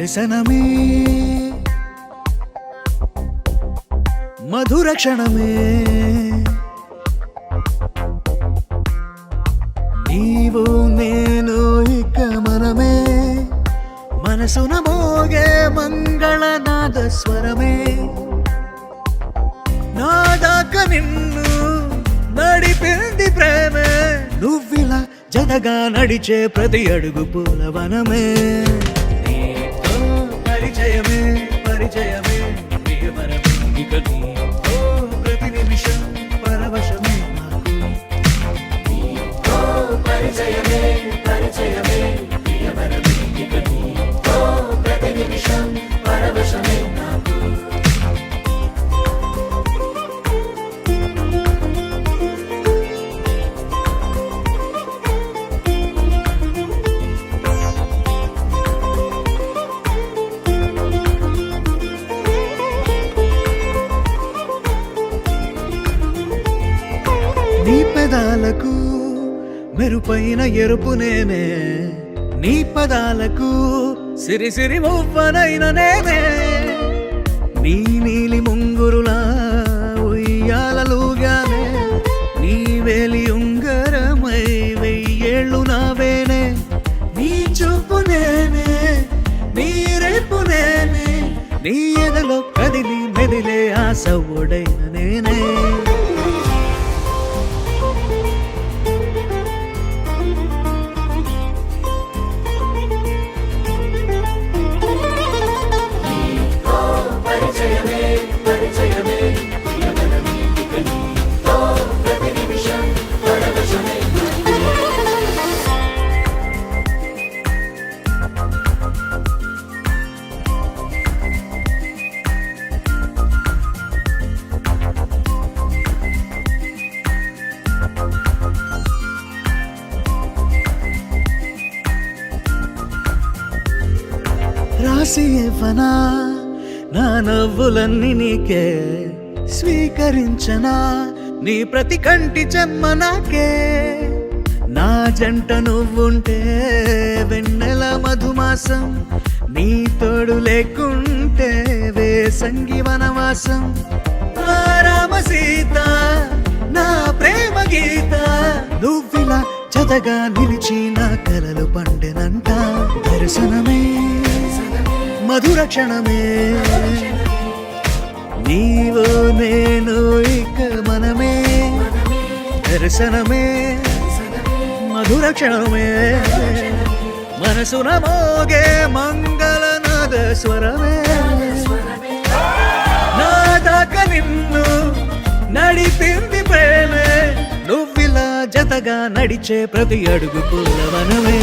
దర్శనమే మధుర క్షణమే నీవు నేను ఇక మనమే మనసున మోగే మంగళనాద స్వరమే నాదాక నిన్ను నడిపింది ప్రేమే నువ్విలా జతగా నడిచే ప్రతి అడుగు పూలవనమే నీతో పరిచయమే పరిచయమే ప్రియమరమే ఇక నీతో ప్రతి నిమిషం పరవశమే నీతో పరిచయమే పరిచయమే ప్రియమరమే ఇక నీతో ప్రతి నిమిషం పరవశమే నాకు నీ పెదాలకు మెరుపైన ఎరుపు నేనే నీ పదాలకు సిరి సిరి మువ్వనైన నేనే నీ నీలి ముంగురులా ఉయ్యాలలుగానే నీ వేలి ఉంగరమై వెయ్యేళ్ళు నావేనే నీ చూపు నేనే నీ రేపు నేనే నీ ఎదలో కదిలి మెదిలే ఆశ ఒడైన నేనే రాసి ఇవ్వనా నా నవ్వులన్నీ నీకే స్వీకరించనా నీ ప్రతి కంటి చెమ్మ నాకే నా జంట నువ్వుంటే వెన్నెల మధుమాసం నీ తోడు లేకుంటే వేసంగి వనవాసం రామ సీత నా ప్రేమ గీత నువ్విలా జతగా నిలిచి నా కలలు పండెనంట దర్శనమే మధుర క్షణమే నీవు నేను ఇక మనమే దర్శనమే మధుర క్షణమే మనసున మోగే మంగళనాద స్వరమే నా దాకా నిన్ను నడిపింది ప్రేమే నువ్విలా జతగా నడిచే ప్రతి అడుగు పూలవనమే.